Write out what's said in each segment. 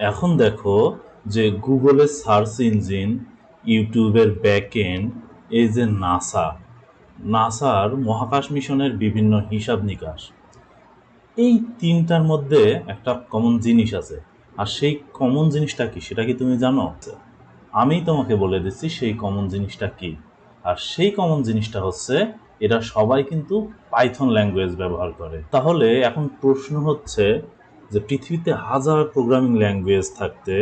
এখন দেখো যে গুগলের সার্চ ইঞ্জিন, ইউটিউবের ব্যাকএন্ড, এই যে নাসার মহাকাশ মিশনের বিভিন্ন হিসাব নিকাশ, এই তিনটার মধ্যে একটা কমন জিনিস আছে। আর সেই কমন জিনিসটা কি সেটা কি তুমি জানো? আমি তোমাকে বলে দিচ্ছি সেই কমন জিনিসটা কি। আর সেই কমন জিনিসটা হচ্ছে এরা সবাই কিন্তু পাইথন ল্যাঙ্গুয়েজ ব্যবহার করে। তাহলে এখন প্রশ্ন হচ্ছে যে পৃথিবীতে হাজার প্রোগ্রামিং ল্যাঙ্গুয়েজ থাকতে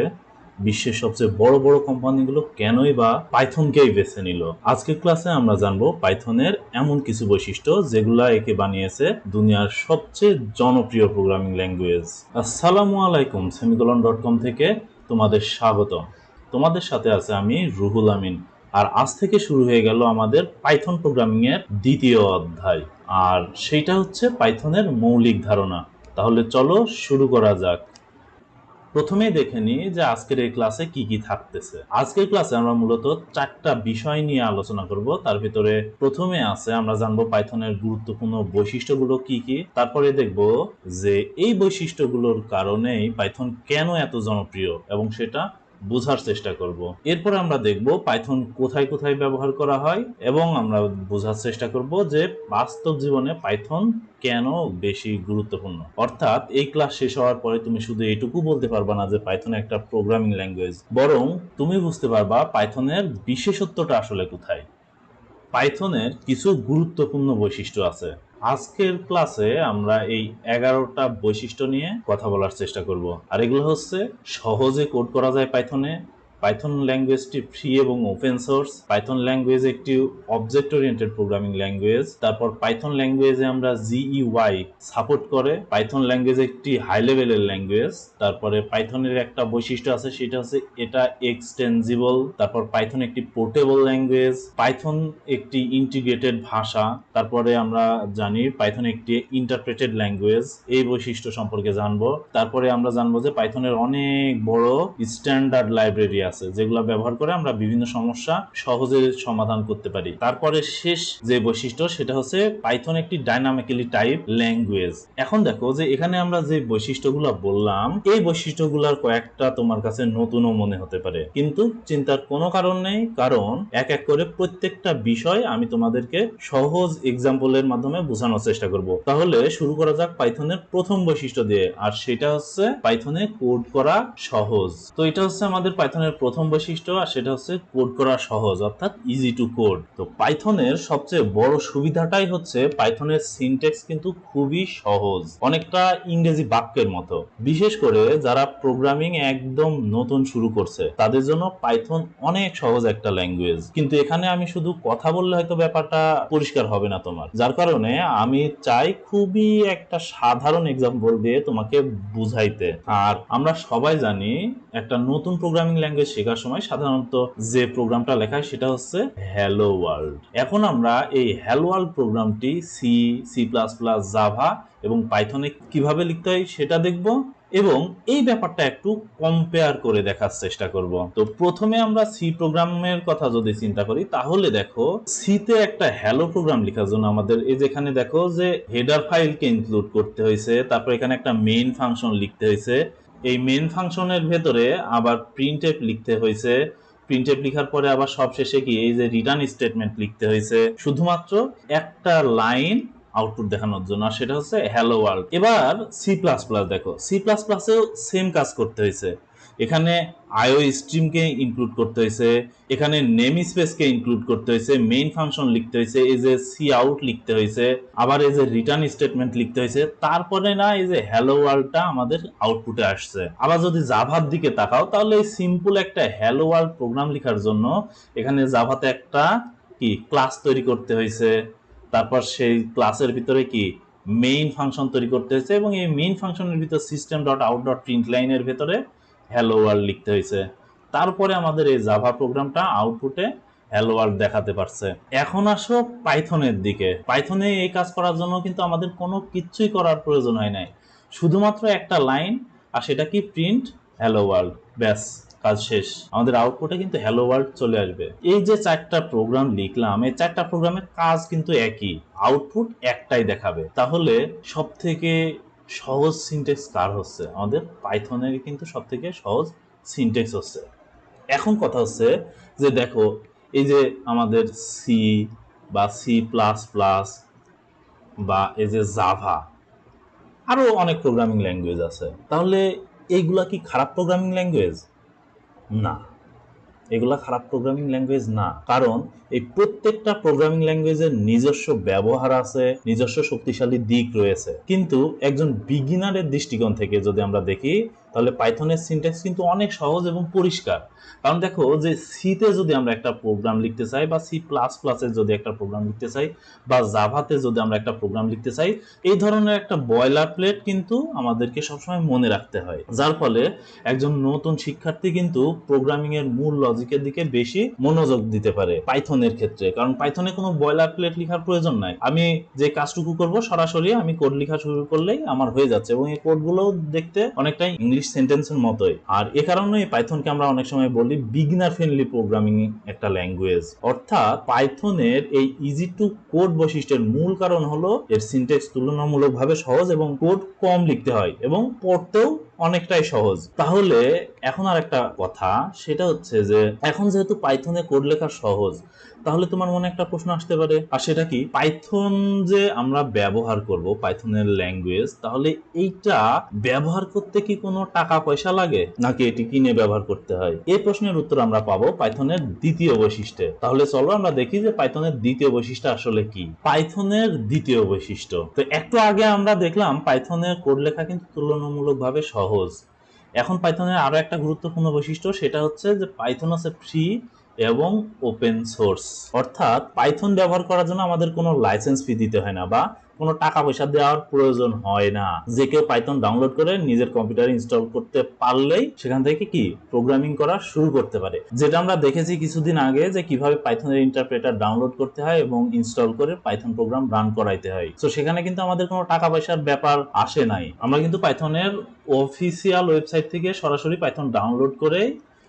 বিশ্বের সবচেয়ে বড় বড় কোম্পানিগুলো কেনই বা পাইথনকেই বেছে নিল। আজকের ক্লাসে আমরা জানবো পাইথনের এমন কিছু বৈশিষ্ট্য যেগুলা একে বানিয়েছে দুনিয়ার সবচেয়ে জনপ্রিয় প্রোগ্রামিং ল্যাঙ্গুয়েজ। আসসালামু আলাইকুম, semicolon.com থেকে তোমাদের স্বাগত। তোমাদের সাথে আছে আমি রুহুল আমিন। আর আজ থেকে শুরু হয়ে গেল আমাদের পাইথন প্রোগ্রামিং এর দ্বিতীয় অধ্যায়। আর সেইটা হচ্ছে পাইথনের মৌলিক ধারণা। তাহলে চলো শুরু করা যাক। প্রথমেই দেখে নিই যে আজকের এই ক্লাসে কি কি থাকতেছে। আজকের ক্লাসে আমরা মূলত চারটা বিষয় নিয়ে আলোচনা করব। তার ভিতরে প্রথমে আছে আমরা জানবো পাইথনের গুরুত্বপূর্ণ বৈশিষ্ট্যগুলো কি কি। তারপরে দেখব যে এই বৈশিষ্ট্যগুলোর কারণেই পাইথন কেন এত জনপ্রিয় এবং সেটা বোঝার চেষ্টা করব। এরপর আমরা দেখব পাইথন কোথায় কোথায় ব্যবহার করা হয় এবং আমরা বোঝার চেষ্টা করব যে বাস্তব জীবনে পাইথন কেন বেশি গুরুত্বপূর্ণ। অর্থাৎ এই ক্লাস শেষ হওয়ার পরে তুমি শুধু এইটুকু বলতে পারবা না যে পাইথন একটা প্রোগ্রামিং ল্যাঙ্গুয়েজ, বরং তুমি বুঝতে পারবা পাইথনের বিশেষত্বটা আসলে কোথায়। পাইথনের কিছু গুরুত্বপূর্ণ বৈশিষ্ট্য আছে। আজকের ক্লাসে আমরা এই 11টা বৈশিষ্ট্য নিয়ে কথা বলার চেষ্টা করব। আর এগুলো হচ্ছে সহজে কোড করা যায় পাইথনে, পাইথন ল্যাঙ্গুয়েজটি ফ্রি এবং ওপেন সোর্স, পাইথন ল্যাঙ্গুয়েজ একটি অবজেক্ট ওরিয়েন্টেড প্রোগ্রামিং ল্যাঙ্গুয়েজ, তারপর পাইথন ল্যাঙ্গুয়েজে আমরা জিইউআই সাপোর্ট করে, পাইথন ল্যাঙ্গুয়েজ একটি হাই লেভেলের ল্যাঙ্গুয়েজ, তারপরে পাইথনের একটা বৈশিষ্ট্য আছে সেটা হচ্ছে এটা এক্সটেনজিবল, তারপর পাইথন একটি পোর্টেবল ল্যাঙ্গুয়েজ, পাইথন একটি ইন্টিগ্রেটেড ভাষা, তারপরে আমরা জানি পাইথন একটি ইন্টারপ্রেটেড ল্যাঙ্গুয়েজ। এই বৈশিষ্ট্য সম্পর্কে জানবো। তারপরে আমরা জানবো যে পাইথনের অনেক বড় স্ট্যান্ডার্ড লাইব্রেরি আছে যেগুলো ব্যবহার করে আমরা বিভিন্ন সমস্যা সহজে সমাধান করতে পারি। তারপরে শেষ যে বৈশিষ্ট্য সেটা হচ্ছে পাইথন একটি ডাইনামিক্যালি টাইপ ল্যাঙ্গুয়েজ। এখন দেখো যে এখানে আমরা যে বৈশিষ্ট্যগুলো বললাম এই বৈশিষ্ট্যগুলোর কয়েকটা তোমার কাছে নতুনও মনে হতে পারে, কিন্তু চিন্তার কোনো কারণ নেই, কারণ এক এক করে প্রত্যেকটা বিষয় আমি তোমাদেরকে সহজ এক্সাম্পলের মাধ্যমে বোঝানোর চেষ্টা করব। তাহলে শুরু করা যাক পাইথনের প্রথম বৈশিষ্ট্য দিয়ে, আর সেটা হচ্ছে পাইথনে কোড করা সহজ। তো এটা হচ্ছে আমাদের পাইথনের প্রথম বৈশিষ্ট্য, আর সেটা হচ্ছে কোড করা সহজ, অর্থাৎ ইজি টু কোড। তো পাইথনের সবচেয়ে বড় সুবিধাটাই হচ্ছে পাইথনের সিনট্যাক্স কিন্তু খুবই সহজ, অনেকটা ইংরেজি বাক্যের মতো। বিশেষ করে যারা প্রোগ্রামিং একদম নতুন শুরু করছে তাদের জন্য পাইথন অনেক সহজ একটা ল্যাঙ্গুয়েজ। কিন্তু এখানে আমি শুধু কথা বললে হয়তো ব্যাপারটা পরিষ্কার হবে না তোমার, যার কারণে আমি চাই খুবই একটা সাধারণ এক্সাম্পল দিয়ে তোমাকে বুঝাইতে। আর আমরা সবাই জানি একটা নতুন প্রোগ্রামিং ল্যাঙ্গুয়েজ শেখার সময় সাধারণত যে প্রোগ্রামটা লেখায় সেটা হচ্ছে হ্যালো ওয়ার্ল্ড। এখন আমরা এই হ্যালো ওয়ার্ল্ড প্রোগ্রামটি C, C plus plus, Java এবং পাইথনে কিভাবে লিখতে হয় সেটা দেখব এবং এই ব্যাপারটা একটু কম্পেয়ার করে দেখার চেষ্টা করব। তো প্রথমে আমরা সি প্রোগ্রামের কথা যদি চিন্তা করি তাহলে দেখো সিতে একটা হ্যালো প্রোগ্রাম লেখার জন্য আমাদের এই যেখানে দেখো যে হেডার ফাইলকে ইনক্লুড করতে হয়েছে, তারপর এখানে একটা মেইন ফাংশন লিখতে হয়েছে, এই মেইন ফাংশনের ভেতরে আবার প্রিন্টএফ লিখতে হয়েছে, প্রিন্টএফ লেখার পরে আবার সবশেষে কি এই যে রিটার্ন স্টেটমেন্ট লিখতে হয়েছে শুধুমাত্র একটা লাইন আউটপুট দেখানোর জন্য, আর সেটা হচ্ছে হ্যালো ওয়ার্ল্ড। এবার সি প্লাস প্লাস দেখো, সি প্লাস প্লাসেও সেম কাজ করতে হয়েছে। এখানে আইও স্ট্রিমকে ইনক্লুড করতে হয়েছে, এখানে নেম স্পেসকে ইনক্লুড করতে হয়েছে, মেইন ফাংশন লিখতে হয়েছে, এই যে সি আউট লিখতে হয়েছে, আবার এই যে রিটার্ন স্টেটমেন্ট লিখতে হয়েছে, তারপরে না এই যে হ্যালো ওয়ার্ল্ডটা আমাদের আউটপুটে আসছে। আবার যদি জাভার দিকে তাকাও তাহলে এই সিম্পল একটা হ্যালো ওয়ার্ল্ড প্রোগ্রাম লেখার জন্য এখানে জাভাতে একটা কি ক্লাস তৈরি করতে হয়েছে, তারপর সেই ক্লাসের ভিতরে কি মেইন ফাংশন তৈরি করতে হয়েছে এবং এই মেইন ফাংশনের ভিতর system dot out dot print লাইনের ভেতরে হ্যালো ওয়ার্ল্ড লিখতে হয়েছে। তারপরে আমাদের এই জাভা প্রোগ্রামটা আউটপুটে হ্যালো ওয়ার্ল্ড দেখাতে পারছে। এখন আসো পাইথনের দিকে। পাইথনে এই কাজ করার জন্য কিন্তু আমাদের কোনো কিছুই করার প্রয়োজন হয় নাই, শুধুমাত্র একটা লাইন, আর সেটা কি প্রিন্ট হ্যালো ওয়ার্ল্ড, ব্যাস কাজ শেষ। আমাদের আউটপুটে কিন্তু হ্যালো ওয়ার্ল্ড চলে আসবে। এই যে চারটা প্রোগ্রাম লিখলাম এই চারটা প্রোগ্রামের কাজ কিন্তু একই, আউটপুট একটাই দেখাবে। তাহলে সব থেকে সহজ সিনট্যাক্স কার হচ্ছে? আমাদের পাইথনের কিন্তু সবথেকে সহজ সিনট্যাক্স হচ্ছে। এখন কথা হচ্ছে যে দেখো, এই যে আমাদের সি বা সি প্লাস প্লাস বা এই যে জাভা, আরো অনেক প্রোগ্রামিং ল্যাঙ্গুয়েজ আছে, তাহলে এইগুলা কি খারাপ প্রোগ্রামিং ল্যাঙ্গুয়েজ? না, এগুলা খারাপ প্রোগ্রামিং ল্যাঙ্গুয়েজ না। কারণ এই প্রত্যেকটা প্রোগ্রামিং ল্যাঙ্গুয়েজের নিজস্ব ব্যবহার আছে, নিজস্ব শক্তিশালী দিক রয়েছে। কিন্তু একজন বিগিনারের দৃষ্টিকোণ থেকে যদি আমরা দেখি, তাহলে পাইথনের সিনট্যাক্স কিন্তু অনেক সহজ এবং পরিষ্কার। কারণ দেখো, যে সিতে যদি আমরা একটা প্রোগ্রাম লিখতে চাই, বা সি প্লাস প্লাসে যদি একটা প্রোগ্রাম লিখতে চাই, বা জাভাতে যদি আমরা একটা প্রোগ্রাম লিখতে চাই, এই ধরনের একটা বয়লার প্লেট কিন্তু আমাদেরকে সবসময় মনে রাখতে হয়। যার ফলে একজন নতুন শিক্ষার্থী কিন্তু প্রোগ্রামিং এর মূল লজিকের দিকে বেশি মনোযোগ দিতে পারে পাইথনের ক্ষেত্রে। কারণ পাইথনে কোনো বয়লার প্লেট লেখার প্রয়োজন নাই। আমি যে কাজটুকু করব, সরাসরি আমি কোড লেখা শুরু করলেই আমার হয়ে যাচ্ছে, এবং এই কোডগুলো দেখতে অনেকটাই ইংলিশ সেন্টেন্সের মতোই। আর এ কারণে পাইথনকে আমরা অনেক সময় বলি বিগিনার ফ্রেন্ডলি প্রোগ্রামিং একটা ল্যাঙ্গুয়েজ। অর্থাৎ পাইথনের এই ইজি টু কোড বৈশিষ্ট্যের মূল কারণ হলো এর সিনট্যাক্স তুলনামূলকভাবে সহজ এবং কোড কম লিখতে হয় এবং পড়তেও অনেকটাই সহজ। তাহলে এখন আর একটা কথা, সেটা হচ্ছে যে এখন যেহেতু পাইথনে কোড লেখা সহজ, তাহলে তোমার মনে একটা প্রশ্ন আসতে পারে, আর সেটা কি, পাইথন যে আমরা ব্যবহার করব, পাইথনের ল্যাঙ্গুয়েজ, তাহলে এইটা ব্যবহার করতে কি কোনো টাকা পয়সা লাগে, নাকি এটি কিনে ব্যবহার করতে হয়? এই প্রশ্নের উত্তর আমরা পাবো পাইথনের দ্বিতীয় বৈশিষ্ট্যে। তাহলে চলো আমরা দেখি যে পাইথনের দ্বিতীয় বৈশিষ্ট্য আসলে কি। পাইথনের দ্বিতীয় বৈশিষ্ট্য, তো একটু আগে আমরা দেখলাম পাইথনের কোড লেখা কিন্তু তুলনামূলকভাবে সহজ। এখন পাইথনের আরো একটা গুরুত্বপূর্ণ বৈশিষ্ট্য, সেটা হচ্ছে যে পাইথন হচ্ছে ফ্রি এবং ওপেন সোর্স। অর্থাৎ পাইথন ব্যবহার করার জন্য আমাদের কোনো লাইসেন্স ফি দিতে হয় না, বা কোনো টাকা পয়সা দেওয়ার প্রয়োজন হয় না। যে কেউ পাইথন ডাউনলোড করে নিজের কম্পিউটারে ইনস্টল করতে পারলেই সেখান থেকে কি প্রোগ্রামিং করা শুরু করতে পারে। যেটা আমরা দেখেছি কিছুদিন আগে, যে কিভাবে পাইথনের ইন্টারপ্রেটার ডাউনলোড করতে হয় এবং ইনস্টল করে পাইথন প্রোগ্রাম রান করাইতে হয়। তো সেখানে কিন্তু আমাদের কোনো টাকা পয়সার ব্যাপার আসে নাই। আমরা কিন্তু পাইথনের অফিসিয়াল ওয়েবসাইট থেকে সরাসরি পাইথন ডাউনলোড করে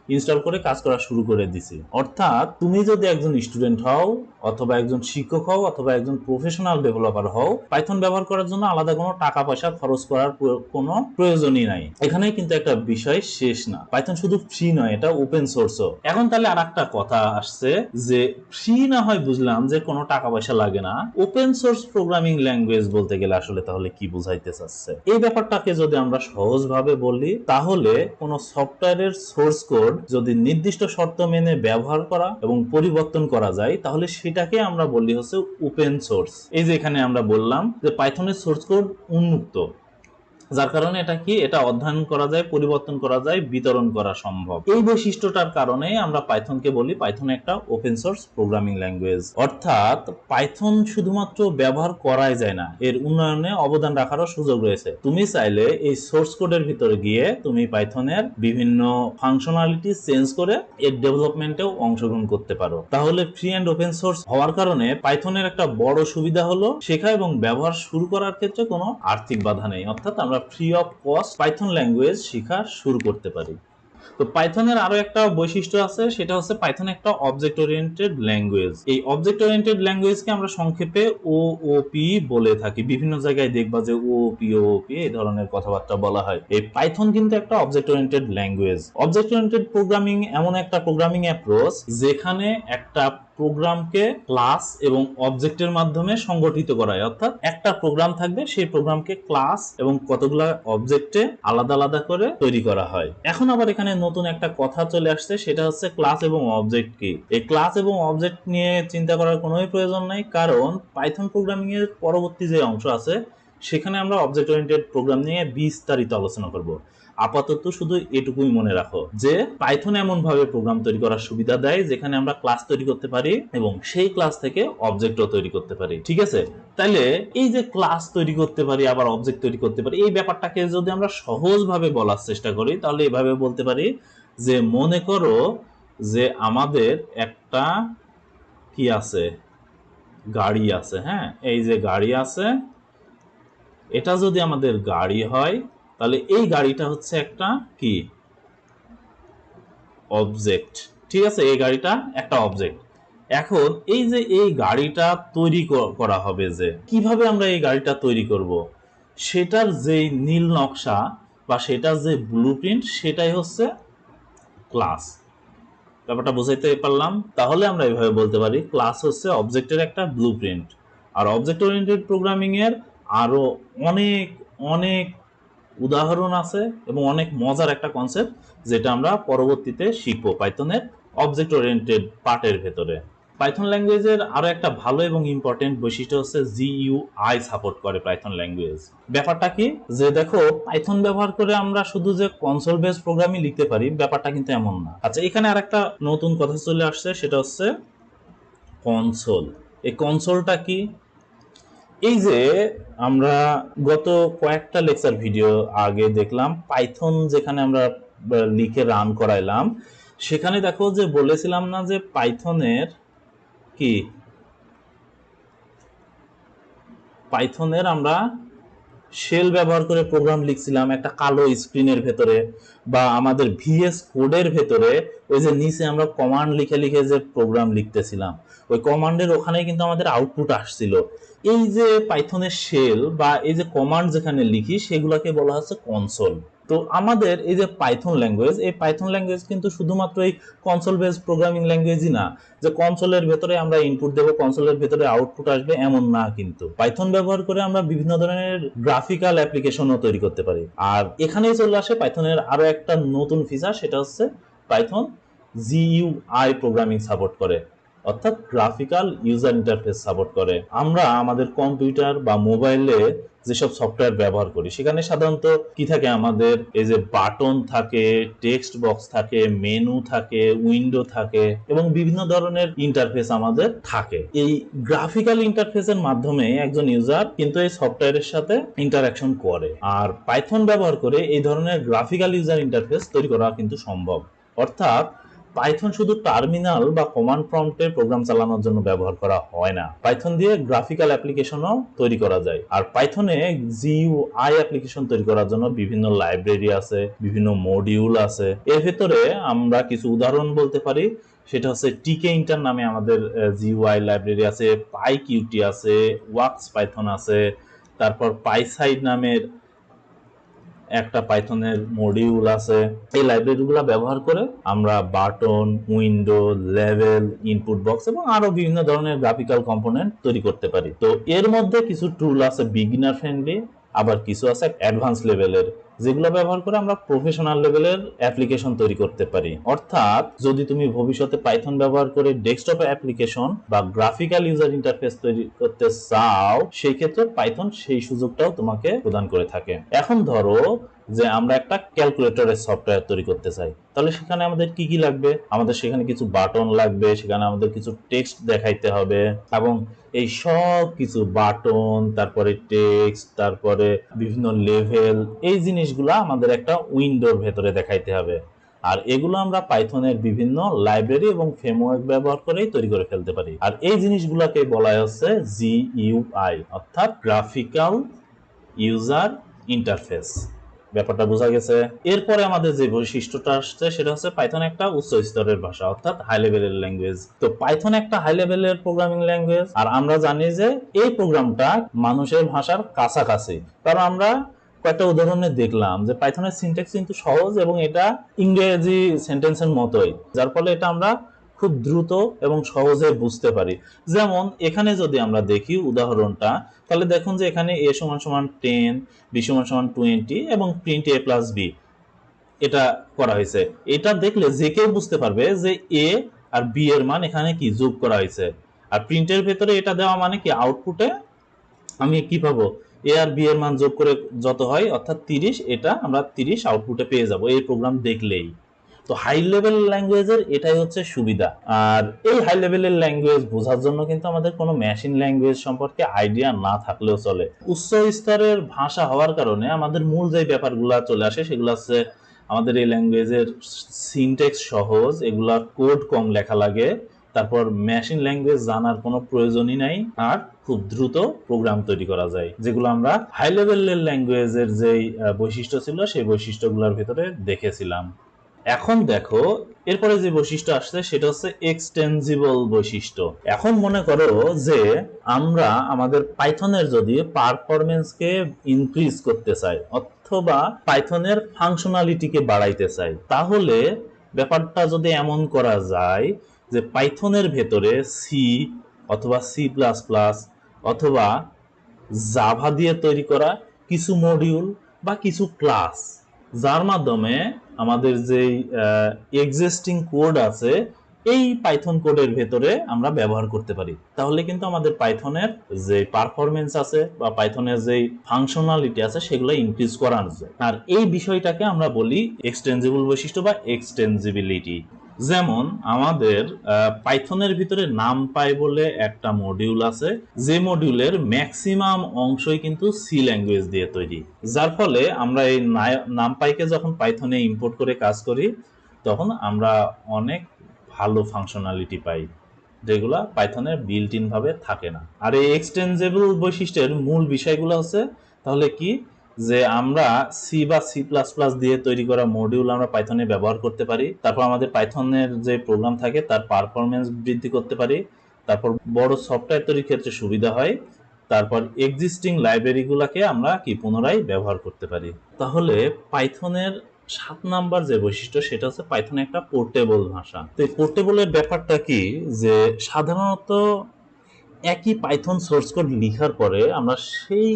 ইনস্টল করে কাজ করা শুরু করে দিছি। অর্থাৎ তুমি যদি একজন স্টুডেন্ট হও, অথবা একজন শিক্ষক হও, অথবা একজন প্রফেশনাল ডেভেলপার হও, পাইথন ব্যবহার করার জন্য আলাদা কোনো টাকা পয়সা খরচ করার কোনো প্রয়োজনই নাই। এখানে কিন্তু একটা বিষয় শেষ না, পাইথন শুধু ফ্রি নয়, এটা ওপেন সোর্সও। এখন তাহলে আর একটা কথা আসছে, যে ফ্রি না হয় বুঝলাম যে কোনো টাকা পয়সা লাগে না, ওপেন সোর্স প্রোগ্রামিং ল্যাঙ্গুয়েজ বলতে গেলে আসলে তাহলে কি বোঝাইতে চাচ্ছে? এই ব্যাপারটাকে যদি আমরা সহজভাবে বলি, তাহলে কোনো সফটওয়্যারের সোর্স কোড যদি নির্দিষ্ট শর্ত মেনে ব্যবহার করা এবং পরিবর্তন করা যায়, তাহলে সেটাকে আমরা বলি হচ্ছে ওপেন সোর্স। এই যে এখানে আমরা বললাম যে পাইথনের সোর্স কোড উন্মুক্ত, যার কারণে এটা কি, এটা অধ্যয়ন করা যায়, পরিবর্তন করা যায়, বিতরণ করা সম্ভব। এই বৈশিষ্ট্যটার কারণে আমরা পাইথনকে বলি পাইথন একটা ওপেন সোর্স প্রোগ্রামিং ল্যাঙ্গুয়েজ। অর্থাৎ পাইথন শুধুমাত্র ব্যবহার করাই যায় না, এর উন্নয়নে অবদান রাখারও সুযোগ রয়েছে। তুমি চাইলে এই সোর্স কোডের ভিতরে গিয়ে তুমি পাইথনের বিভিন্ন ফাংশনালিটি চেঞ্জ করে এর ডেভেলপমেন্টেও অংশগ্রহণ করতে পারো। তাহলে ফ্রি অ্যান্ড ওপেন সোর্স হওয়ার কারণে পাইথনের একটা বড় সুবিধা হলো শেখা এবং ব্যবহার শুরু করার ক্ষেত্রে কোনো আর্থিক বাধা নেই। অর্থাৎ আমরা free of cost Python language শেখা শুরু করতে পারি। তো পাইথনের আরো একটা বৈশিষ্ট্য আছে, সেটা হচ্ছে পাইথন একটা অবজেক্ট ওরিয়েন্টেড ল্যাঙ্গুয়েজ। এই অবজেক্ট ওরিয়েন্টেড ল্যাঙ্গুয়েজকে আমরা সংক্ষেপে ওওপি বলে থাকি। বিভিন্ন জায়গায় দেখবা যে ওওপি এই ধরনের কথাবার্তা বলা হয়। এই পাইথন কিন্তু একটা object oriented language. Object oriented programming এমন একটা প্রোগ্রামিং অ্যাপ্রোচ যেখানে একটা প্রোগ্রামকে ক্লাস এবং অবজেক্টের মাধ্যমে সংগঠিত করা হয়। অর্থাৎ একটা প্রোগ্রাম থাকবে, সেই প্রোগ্রামকে ক্লাস এবং কতগুলো অবজেক্টে আলাদা আলাদা করে তৈরি করা হয়। এখন আবার এখানে নতুন একটা কথা চলে আসছে, সেটা হচ্ছে ক্লাস এবং অবজেক্ট কি। এই ক্লাস এবং অবজেক্ট নিয়ে চিন্তা করার কোনো প্রয়োজন নাই, কারণ পাইথন প্রোগ্রামিং এর পরবর্তী যে অংশ আছে সেখানে আমরা অবজেক্ট ওরিয়েন্টেড প্রোগ্রাম নিয়ে বিস্তারিত আলোচনা করব। আপাতত শুধু এটুকুই মনে রাখো যে পাইথন এমন ভাবে প্রোগ্রাম তৈরি করার সুবিধা দেয় যেখানে আমরা ক্লাস তৈরি করতে পারি এবং সেই ক্লাস থেকে অবজেক্টও তৈরি করতে পারি। ঠিক আছে, তাহলে এই যে ক্লাস তৈরি করতে পারি আবার অবজেক্ট তৈরি করতে পারি, এই ব্যাপারটাকে যদি আমরা সহজভাবে বলার চেষ্টা করি, তাহলে এভাবে বলতে পারি যে মনে করো যে আমাদের একটা কি আছে, গাড়ি আছে। হ্যাঁ, এই যে গাড়ি আছে, এটা যদি আমাদের গাড়ি হয়, তাহলে এই গাড়িটা হচ্ছে একটা কি অবজেক্ট। ঠিক আছে, এই গাড়িটা একটা অবজেক্ট। এখন এই যে এই গাড়িটা তৈরি করা হবে, যে কিভাবে আমরা এই গাড়িটা তৈরি করব, সেটার যে নীল নকশা বা সেটার যে ব্লুপ্রিন্ট সেটাই হচ্ছে ক্লাস। ব্যাপারটা বুঝাইতে পারলাম? তাহলে আমরা এইভাবে বলতে পারি ক্লাস হচ্ছে অবজেক্টের একটা ব্লুপ্রিন্ট। আর অবজেক্ট ওরিয়েন্টেড প্রোগ্রামিং এর আরো অনেক অনেক উদাহরণ আছে এবং অনেক মজার একটা কনসেপ্ট যেটা আমরা পরবর্তীতে শিখবো পাইথনের অবজেক্ট ওরিয়েন্টেড পার্টের ভেতরে। পাইথন ল্যাঙ্গুয়েজের আরো একটা ভালো এবং ইম্পর্টেন্ট বৈশিষ্ট্য হচ্ছে জিইউআই সাপোর্ট করে পাইথন ল্যাঙ্গুয়েজ। ব্যাপারটা কি যে দেখো পাইথন ব্যবহার করে আমরা শুধু যে কনসোল বেস প্রোগ্রামই লিখতে পারি ব্যাপারটা কিন্তু এমন না। আচ্ছা, এখানে আরেকটা নতুন কথা চলে আসছে, সেটা হচ্ছে কনসোল। এই কনসোলটা কি? এই যে আমরা গত কয়েকটা লেকচার ভিডিও আগে দেখলাম পাইথন যেখানে আমরা লিখে রান করাইলাম, সেখানে দেখো যে বলেছিলাম না যে পাইথনের কি পাইথনের আমরা শেল ব্যবহার করে প্রোগ্রাম লিখছিলাম একটা কালো স্ক্রিনের ভেতরে বা আমাদের ভিএস কোডের ভেতরে। ওই যে নিচে আমরা কমান্ড লিখে লিখে যে প্রোগ্রাম লিখতেছিলাম, ওই কমান্ডের ওখানে কিন্তু আমাদের আউটপুট আসছিল। এই যে পাইথনের শেল বা এই যে কমান্ড যেখানে লিখি সেগুলোকে বলা হচ্ছে কনসোল। তো আমাদের এই যে পাইথন ল্যাঙ্গুয়েজ, এই পাইথন ল্যাঙ্গুয়েজ কিন্তু শুধুমাত্র এই কনসোল বেসড প্রোগ্রামিং ল্যাঙ্গুয়েজই না যে কনসোলের ভেতরে আমরা ইনপুট দেবো কনসোলের ভেতরে আউটপুট আসবে, এমন না। কিন্তু পাইথন ব্যবহার করে আমরা বিভিন্ন ধরনের গ্রাফিক্যাল অ্যাপ্লিকেশনও তৈরি করতে পারি। আর এখানেই চলে আসে পাইথনের আরো একটা নতুন ফিচার, সেটা হচ্ছে পাইথন জিইউআই প্রোগ্রামিং সাপোর্ট করে, অর্থাৎ গ্রাফিক্যাল ইউজার ইন্টারফেস সাপোর্ট করে। আমরা আমাদের কম্পিউটার বা মোবাইলে যেসব সফটওয়্যার ব্যবহার করি সেখানে সাধারণত কি থাকে, আমাদের এই যে বাটন থাকে, টেক্সট বক্স থাকে, মেনু থাকে, উইন্ডো থাকে এবং বিভিন্ন ধরনের ইন্টারফেস আমাদের থাকে। এই গ্রাফিক্যাল ইন্টারফেসের মাধ্যমে একজন ইউজার কিন্তু এই সফটওয়্যারের সাথে ইন্টারাকশন করে। আর পাইথন ব্যবহার করে এই ধরনের গ্রাফিক্যাল ইউজার ইন্টারফেস তৈরি করা কিন্তু সম্ভব। অর্থাৎ পাইথন শুধু টার্মিনাল বা কমান্ড প্রম্পটে প্রোগ্রাম চালানোর জন্য ব্যবহার করা হয় না, পাইথন দিয়ে গ্রাফিক্যাল অ্যাপ্লিকেশনও তৈরি করা যায়। আর পাইথনে জিইউআই অ্যাপ্লিকেশন তৈরি করার জন্য বিভিন্ন লাইব্রেরি আছে, বিভিন্ন মডিউল আছে। এর ভেতরে আমরা কিছু উদাহরণ বলতে পারি, সেটা হচ্ছে টিকে ইন্টার নামে আমাদের জিইউআই লাইব্রেরি আছে, পাইকিউটি আছে, ওয়ার্কস পাইথন আছে, তারপর পাইসাইড নামের একটা পাইথনের মডিউল আছে। এই লাইব্রেরিগুলো ব্যবহার করে আমরা button, window, level, input box এবং আরো বিভিন্ন ধরনের গ্রাফিক্যাল কম্পোনেন্ট তৈরি করতে পারি। তো এর মধ্যে কিছু টুল আছে বিগিনার ফ্রেন্ডলি, আবার কিছু আছে অ্যাডভান্স লেভেলের, যেগুলো ব্যবহার করে আমরা প্রফেশনাল লেভেলের অ্যাপ্লিকেশন তৈরি করতে পারি। অর্থাৎ যদি তুমি ভবিষ্যতে পাইথন ব্যবহার করে ডেস্কটপ অ্যাপ্লিকেশন বা গ্রাফিক্যাল ইউজার ইন্টারফেস তৈরি করতে চাও, সেই ক্ষেত্রে পাইথন সেই সুযোগটাও তোমাকে প্রদান করে থাকে। এখন ধরো যে আমরা একটা ক্যালকুলেটরের সফটওয়্যার তৈরি করতে চাই, তাহলে সেখানে আমাদের কি কি লাগবে? আমাদের সেখানে কিছু বাটন লাগবে, সেখানে আমাদের কিছু টেক্সট দেখাইতে হবে এবং এই সব কিছু বাটন, তারপরে টেক্সট, তারপরে বিভিন্ন লেভেল, এই জিনিসগুলা আমাদের একটা উইন্ডোর ভেতরে দেখাইতে হবে। আর এগুলো আমরা পাইথনের বিভিন্ন লাইব্রেরি এবং ফ্রেমওয়ার্ক ব্যবহার করেই তৈরি করে ফেলতে পারি। আর এই জিনিসগুলোকে বলা হচ্ছে জিইউআই, অর্থাৎ গ্রাফিক্যাল ইউজার ইন্টারফেস। ব্যাপারটা বোঝা গেছে? এরপরে আমাদের যে বৈশিষ্ট্যটা আসছে সেটা হচ্ছে পাইথন একটা উচ্চ স্তরের ভাষা, অর্থাৎ হাই লেভেলের ল্যাঙ্গুয়েজ। তো পাইথন একটা হাই লেভেলের প্রোগ্রামিং ল্যাঙ্গুয়েজ, আর আমরা জানি যে এই প্রোগ্রামটা মানুষের ভাষার কাছাকাছি। কারণ আমরা কয়েকটা উদাহরণে দেখলাম যে পাইথনের সিনট্যাক্স কিন্তু সহজ এবং এটা ইংরেজি সেন্টেন্সের মতোই, যার ফলে এটা আমরা খুব দ্রুত এবং সহজে বুঝতে পারি। যেমন এখানে যদি আমরা দেখি উদাহরণটা, তাহলে দেখুন যে এখানে a সমান সমান 10, b সমান সমান 20 এবং প্রিন্ট a প্লাস b এটা করা হয়েছে। এটা দেখলে যে কেউ বুঝতে পারবে যে a আর b এর মান এখানে কি যোগ করা হয়েছে। আর প্রিন্টের ভেতরে এটা দেওয়া মানে কি আউটপুটে আমি কি পাবো, a আর b এর মান যোগ করে যত হয় অর্থাৎ 30, এটা আমরা 30 আউটপুটে পেয়ে যাব এই প্রোগ্রাম দেখলেই। তো হাই লেভেল ল্যাঙ্গুয়েজের এটাই হচ্ছে সুবিধা। আর এই হাই লেভেলের ল্যাঙ্গুয়েজ বোঝার জন্য কিন্তু আমাদের কোনো মেশিন ল্যাঙ্গুয়েজ সম্পর্কে আইডিয়া না থাকলেও চলে। উচ্চ স্তরের ভাষা হওয়ার কারণে আমাদের মূল যে ব্যাপারগুলো চলে আসে সেগুলো হচ্ছে আমাদের এই ল্যাঙ্গুয়েজের সিনট্যাক্স সহজ, এগুলা কোড কম লেখা লাগে, তারপর মেশিন ল্যাঙ্গুয়েজ জানার কোনো প্রয়োজনই নাই, আর খুব দ্রুত প্রোগ্রাম তৈরি করা যায়, যেগুলো আমরা হাই লেভেলের ল্যাঙ্গুয়েজের যেই বৈশিষ্ট্য ছিল সেই বৈশিষ্ট্যগুলোর ভিতরে দেখেছিলাম। এখন দেখো এরপরে যে বৈশিষ্ট্য আসছে সেটা হচ্ছে এক্সটেনজিবল বৈশিষ্ট্য। এখন মনে করো যে আমরা আমাদের পাইথনের যদি পারফরমেন্সকে ইনক্রিজ করতে চাই অথবা পাইথনের ফাংশনালিটিকে বাড়াইতে চাই, তাহলে ব্যাপারটা যদি এমন করা যায় যে পাইথনের ভেতরে সি অথবা সি প্লাস প্লাস অথবা জাভা দিয়ে তৈরি করা কিছু মডিউল বা কিছু ক্লাস, যার মাধ্যমে আমাদের যে এক্সিস্টিং কোড আছে এই পাইথন কোডের ভেতরে আমরা ব্যবহার করতে পারি, তাহলে কিন্তু আমাদের পাইথনের যে পারফরমেন্স আছে বা পাইথনের যে ফাংশনালিটি আছে সেগুলো ইনক্রিজ করানো যায়। আর এই বিষয়টাকে আমরা বলি এক্সটেনজিবল বৈশিষ্ট্য বা এক্সটেনজিবিলিটি। যেমন আমাদের পাইথনের ভিতরে নামপাই বলে একটা মডিউল আছে, যে মডিউলের ম্যাক্সিমাম অংশই কিন্তু সি ল্যাঙ্গুয়েজ দিয়ে তৈরি, যার ফলে আমরা এই নামপাইকে যখন পাইথনে ইম্পোর্ট করে কাজ করি তখন আমরা অনেক ভালো ফাংশনালিটি পাই যেগুলা পাইথনের বিল্ট ইন ভাবে থাকে না। আর এই এক্সটেনজেবল বৈশিষ্ট্যের মূল বিষয়গুলো হচ্ছে তাহলে কি, যে আমরা সি বা সি প্লাস প্লাস দিয়ে তৈরি করা মডিউল আমরা পাইথনে ব্যবহার করতে পারি, তারপর আমাদের পাইথনের যে প্রোগ্রাম থাকে তার পারফরমেন্স বৃদ্ধি করতে পারি, তারপর বড় সফটওয়্যার তৈরির ক্ষেত্রে সুবিধা হয়, তারপর এক্সিস্টিং লাইব্রেরিগুলোকে আমরা কি পুনরায় ব্যবহার করতে পারি। তাহলে পাইথনের 7 নাম্বার যে বৈশিষ্ট্য সেটা হচ্ছে পাইথন একটা পোর্টেবল ভাষা। তো এই পোর্টেবলের ব্যাপারটা কি, যে সাধারণত একই পাইথন সোর্স কোড লেখার পরে আমরা সেই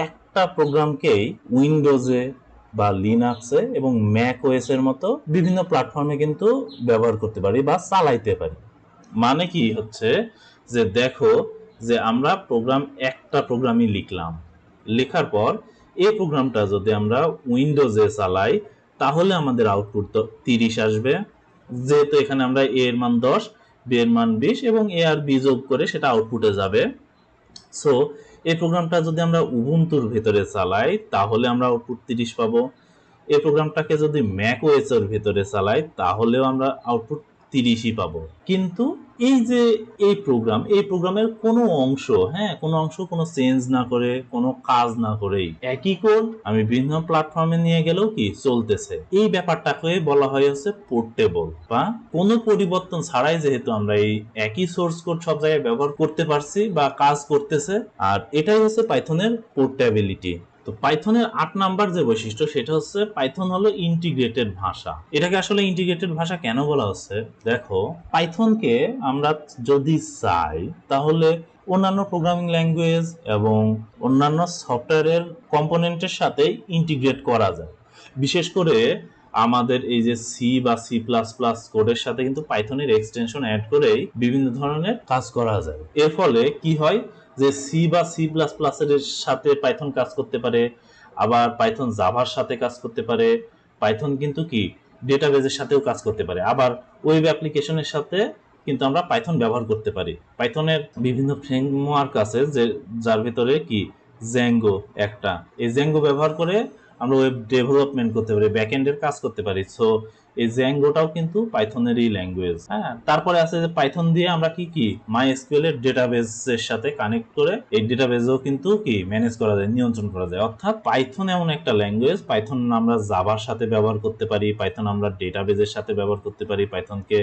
একটা প্রোগ্রামকেই উইন্ডোজে বা লিনাক্সে এবং ম্যাক ওএস এর মতো বিভিন্ন প্ল্যাটফর্মে কিন্তু ব্যবহার করতে পারি বা চালাইতে পারি। মানে কি হচ্ছে যে দেখো, যে আমরা একটা প্রোগ্রামই লিখলাম, লেখার পর এই প্রোগ্রামটা যদি আমরা উইন্ডোজে চালাই তাহলে আমাদের আউটপুট তো 30 আসবে, যেহেতু এখানে আমরা এ এর মান 10, বি এর মান 20 এবং এ আর বি যোগ করে সেটা আউটপুটে যাবে। সো এই প্রোগ্রামটা যদি আমরা উবুন্তুর ভেতরে চালাই তাহলে আমরা আউটপুট 30 পাবো। এই প্রোগ্রামটাকে যদি ম্যাক ওএস এর ভেতরে চালাই তাহলেও আমরা আউটপুট 30ই পাবো। কিন্তু এই যে এই প্রোগ্রামের কোনো অংশ কোনো চেঞ্জ না করে, কোনো কাজ না করেই একই কোড আমি বিভিন্ন প্ল্যাটফর্মে নিয়ে গেলেও কি চলতেছে, এই ব্যাপারটাকে বলা হয় হচ্ছে পোর্টেবল, বা কোনো পরিবর্তন ছাড়াই যেহেতু আমরা এই একই সোর্স কোড সব জায়গায় ব্যবহার করতে পারছি বা কাজ করতেছে, আর এটাই হচ্ছে পাইথনের পোর্টেবিলিটি। তো পাইথনের 8 নাম্বার যে বৈশিষ্ট্য সেটা হচ্ছে পাইথন হলো ইন্টিগ্রেটেড ভাষা। এটাকে আসলে ইন্টিগ্রেটেড ভাষা কেন বলা হচ্ছে, দেখো পাইথনকে আমরা যদি চাই তাহলে অন্যান্য প্রোগ্রামিং ল্যাঙ্গুয়েজ এবং অন্যান্য সফটওয়্যারের কম্পোনেন্টের সাথে ইন্টিগ্রেট করা যায়। বিশেষ করে আমাদের এই যে সি বা সি প্লাস প্লাস কোডের সাথে কিন্তু পাইথনের এক্সটেনশন অ্যাড করেই বিভিন্ন ধরনের কাজ করা যায়। এর ফলে কি হয়, যে সি বা সি প্লাস প্লাস এর সাথে পাইথন কাজ করতে পারে, আবার পাইথন জাভার সাথে কাজ করতে পারে, পাইথন কিন্তু কি ডেটাবেজের সাথেও কাজ করতে পারে, আবার ওয়েব অ্যাপ্লিকেশনের সাথে কিন্তু আমরা পাইথন ব্যবহার করতে পারি। পাইথনের বিভিন্ন ফ্রেমওয়ার্ক আছে যার ভিতরে কি জ্যাঙ্গো একটা, এই জ্যাঙ্গো ব্যবহার করে আমরা ওয়েব ডেভেলপমেন্ট করতে পারি, ব্যাকএন্ডের কাজ করতে পারি। সো এই জ্যাঙ্গোটাও কিন্তু পাইথনেরই ল্যাঙ্গুয়েজ। হ্যাঁ, তারপরে আছে যে পাইথন দিয়ে আমরা কি মাইএসকিউএল এর ডেটাবেজের সাথে কানেক্ট করে এই ডেটাবেজও কিন্তু কি ম্যানেজ করা যায়, নিয়ন্ত্রণ করা যায়। অর্থাৎ পাইথন এমন একটা ল্যাঙ্গুয়েজ, পাইথন আমরা জাভার সাথে ব্যবহার করতে পারি, পাইথন আমরা ডেটাবেজের সাথে ব্যবহার করতে পারি, পাইথনকে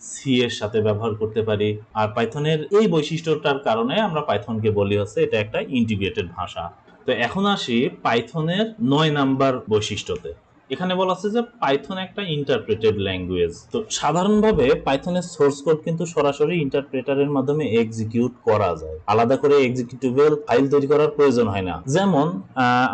সি এর সাথে ব্যবহার করতে পারি। আর পাইথনের এই বৈশিষ্ট্যটার কারণে আমরা পাইথনকে বলি হচ্ছে এটা একটা ইন্টিগ্রেটেড ভাষা। তো এখন আসি পাইথনের 9 নাম্বার বৈশিষ্ট্যতে। এখানে বলা আছে যে পাইথন একটা ইন্টারপ্রেটেড ল্যাঙ্গুয়েজ। তো সাধারণভাবে পাইথনের সোর্স কোড কিন্তু সরাসরি ইন্টারপ্রেটারের মাধ্যমে এক্সিকিউট করা যায়, আলাদা করে এক্সিকিউটেবল ফাইল তৈরি করার প্রয়োজন হয় না। যেমন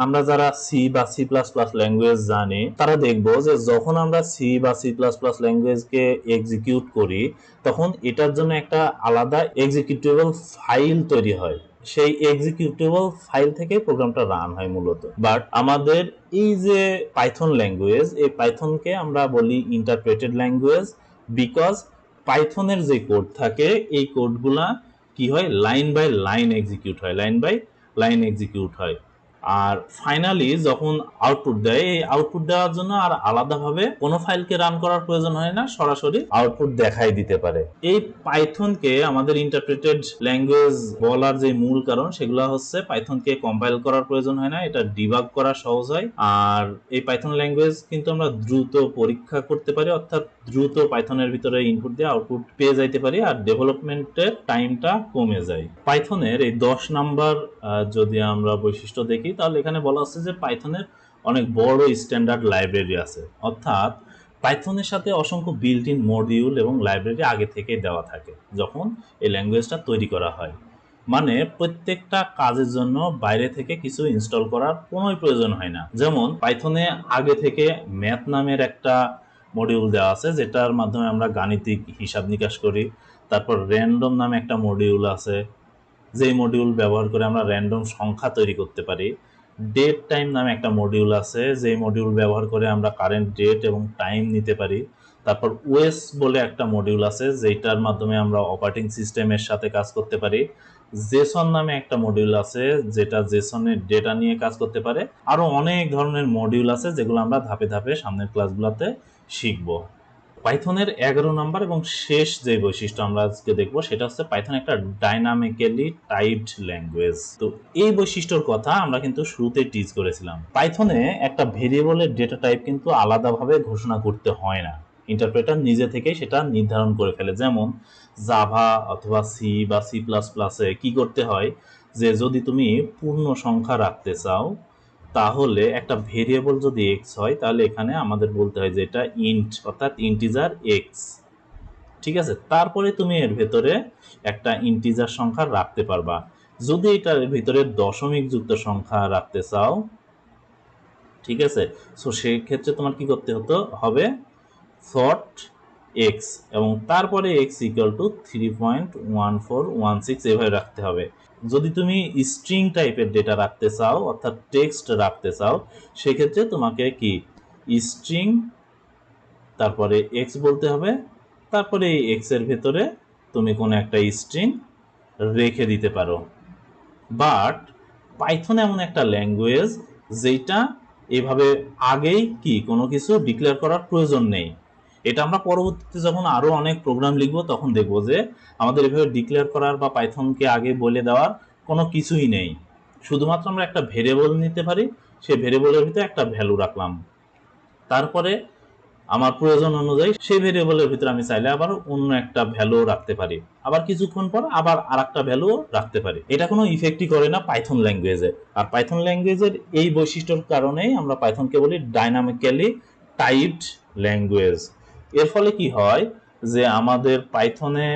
আমরা যারা সি বা সি প্লাস প্লাস ল্যাঙ্গুয়েজ জানি তারা দেখবো যে যখন আমরা সি বা সি প্লাস প্লাস ল্যাঙ্গুয়েজকে এক্সিকিউট করি তখন এটার জন্য একটা আলাদা এক্সিকিউটেবল ফাইল তৈরি হয়, সেই এক্সিকিউটেবল ফাইল থেকে প্রোগ্রামটা রান হয় মূলত। বাট আমাদের এই যে পাইথন ল্যাঙ্গুয়েজ, এই পাইথনকে আমরা বলি ইন্টারপ্রেটেড ল্যাঙ্গুয়েজ, বিকজ পাইথনের যে কোড থাকে এই কোডগুলা কি হয়, লাইন বাই লাইন এক্সিকিউট হয়, লাইন বাই লাইন এক্সিকিউট হয়। আর ফাইনালি যখন আউটপুট দেয়, এই আউটপুট দেওয়ার জন্য আর আলাদাভাবে কোনো ফাইলকে রান করার প্রয়োজন হয় না, সরাসরি আউটপুট দেখাই দিতে পারে। এই পাইথনকে আমাদের ইন্টারপ্রেটেড ল্যাঙ্গুয়েজ বলার যে মূল কারণ, সেগুলো হচ্ছে পাইথনকে কম্পাইল করার প্রয়োজন হয় না, এটা ডিবাগ করা সহজ হয়। আর এই পাইথন ল্যাঙ্গুয়েজ কিন্তু আমরা দ্রুত পরীক্ষা করতে পারি, অর্থাৎ দ্রুত পাইথনের ভিতরে ইনপুট দিয়ে আউটপুট পেয়ে যাইতে পারি, আর ডেভেলপমেন্টের টাইমটা কমে যায়। পাইথনের এই 10 নাম্বার যদি আমরা বৈশিষ্ট্য দেখি, তাহলে এখানে বলা হচ্ছে যে পাইথনের অনেক বড় স্ট্যান্ডার্ড লাইব্রেরি আছে, অর্থাৎ পাইথনের সাথে অসংখ্য বিল্ট ইন মডিউল এবং লাইব্রেরি আগে থেকেই দেওয়া থাকে যখন এই ল্যাঙ্গুয়েজটা তৈরি করা হয়। মানে প্রত্যেকটা কাজের জন্য বাইরে থেকে কিছু ইনস্টল করার কোনোই প্রয়োজন হয় না। যেমন পাইথনে আগে থেকে ম্যাথ নামের একটা মডিউল দেওয়া আছে, যেটার মাধ্যমে আমরা গাণিতিক হিসাব নিকাশ করি। তারপর র্যান্ডম নামে একটা মডিউল আছে, যেই মডিউল ব্যবহার করে আমরা র্যান্ডম সংখ্যা তৈরি করতে পারি। ডেট টাইম নামে একটা মডিউল আছে, যেই মডিউল ব্যবহার করে আমরা কারেন্ট ডেট এবং টাইম নিতে পারি। তারপর ওএস বলে একটা মডিউল আছে, যেটার মাধ্যমে আমরা অপারেটিং সিস্টেমের সাথে কাজ করতে পারি। জেসন নামে একটা মডিউল আছে, যেটা জেসনের ডেটা নিয়ে কাজ করতে পারে। আরও অনেক ধরনের মডিউল আছে, যেগুলো আমরা ধাপে ধাপে সামনের ক্লাসগুলোতে শিখব। পাইথনের 11 নাম্বার এবং শেষ যে বৈশিষ্ট্য আমরা আজকে দেখব, সেটা হচ্ছে পাইথন একটা ডাইনামিক্যালি টাইপড ল্যাঙ্গুয়েজ। তো এই বৈশিষ্ট্যর কথা আমরা কিন্তু শুরুতেই টিচ করেছিলাম। পাইথনে একটা ভেরিয়েবলের ডেটা টাইপ কিন্তু আলাদাভাবে ঘোষণা করতে হয় না, ইন্টারপ্রেটার নিজে থেকেই সেটা নির্ধারণ করে ফেলে। যেমন জাভা অথবা সি বা সি প্লাস প্লাসে কি করতে হয়, যে যদি তুমি পূর্ণ সংখ্যা রাখতে চাও, তাহলে একটা ভেরিয়েবল যদি এক্স হয়, তাহলে এখানে আমাদের বলতে হয় যে এটা ইন্ট, অর্থাৎ ইন্টিজার এক্স। ঠিক আছে, তারপরে তুমি এর ভেতরে একটা ইন্টিজার সংখ্যা রাখতে পারবা। যদি এটার ভিতরে দশমিক যুক্ত সংখ্যা রাখতে চাও, ঠিক আছে, সো সেই ক্ষেত্রে তোমার কি করতে হবে, ফট এক্স এবং তারপরে এক্স ইকুয়াল টু 3.1416 এভাবে রাখতে হবে। যদি তুমি স্ট্রিং টাইপের ডেটা রাখতে চাও, অর্থাৎ টেক্সট রাখতে চাও, সেক্ষেত্রে তোমাকে কি স্ট্রিং তারপরে এক্স বলতে হবে, তারপরে এই এক্স এর ভেতরে তুমি কোনো একটা স্ট্রিং রেখে দিতে পারো। বাট পাইথন এমন একটা ল্যাঙ্গুয়েজ যেটা এভাবে আগেই কি কোনো কিছু ডিক্লেয়ার করার প্রয়োজন নেই। এটা আমরা পরবর্তীতে যখন আরো অনেক প্রোগ্রাম লিখব, তখন দেখব যে আমাদের এভাবে ডিক্লেয়ার করার বা পাইথনকে আগে বলে দেওয়ার কোনো কিছুই নেই। শুধুমাত্র আমরা একটা ভেরিয়েবল নিতে পারি, সেই ভেরিয়েবলের ভিতরে একটা ভ্যালু রাখলাম, তারপরে আমার প্রয়োজন অনুযায়ী সেই ভেরিয়েবলের ভিতরে আমি চাইলে আবার অন্য একটা ভ্যালু রাখতে পারি, আবার কিছুক্ষণ পর আবার আরেকটা ভ্যালু রাখতে পারি। এটা কোনো ইফেক্টই করে না পাইথন ল্যাঙ্গুয়েজে। আর পাইথন ল্যাঙ্গুয়েজের এই বৈশিষ্ট্যর কারণেই আমরা পাইথনকে বলি ডাইনামিক্যালি টাইপড ল্যাঙ্গুয়েজ। এর ফলে কি হয়, যে আমাদের পাইথনে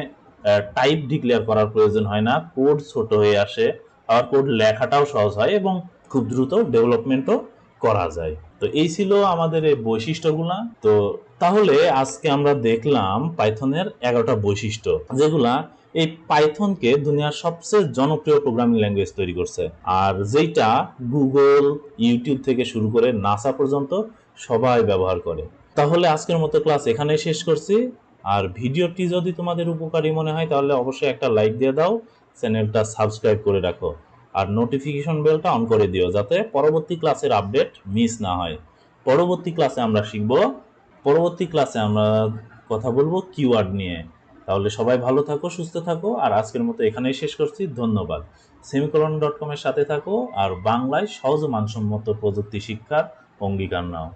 টাইপ ডিক্লেয়ার করার প্রয়োজন হয় না, কোড ছোট হয়ে আসে, আবার কোড লেখাটাও সহজ হয় এবং খুব দ্রুত ডেভেলপমেন্টও করা যায়। তো এই ছিল আমাদের এই বৈশিষ্ট্যগুলা। তো তাহলে আজকে আমরা দেখলাম পাইথনের 11টা বৈশিষ্ট্য, যেগুলা এই পাইথনকে দুনিয়ার সবচেয়ে জনপ্রিয় প্রোগ্রামিং ল্যাঙ্গুয়েজ তৈরি করছে, আর যেটা গুগল, ইউটিউব থেকে শুরু করে নাসা পর্যন্ত সবাই ব্যবহার করে। তাহলে আজকের মতো ক্লাস এখানেই শেষ করছি। আর ভিডিওটি যদি তোমাদের উপকারী মনে হয়, তাহলে অবশ্যই একটা লাইক দিয়ে দাও, চ্যানেলটা সাবস্ক্রাইব করে রাখো, আর নোটিফিকেশন বেলটা অন করে দিও, যাতে পরবর্তী ক্লাসের আপডেট মিস না হয়। পরবর্তী ক্লাসে আমরা কথা বলবো কিওয়ার্ড নিয়ে। তাহলে সবাই ভালো থাকো, সুস্থ থাকো, আর আজকের মতো এখানেই শেষ করছি। ধন্যবাদ। semicolon.com এর সাথে থাকো আর বাংলায় সহজ মানসম্মত প্রযুক্তি শিক্ষার অঙ্গীকার নাও।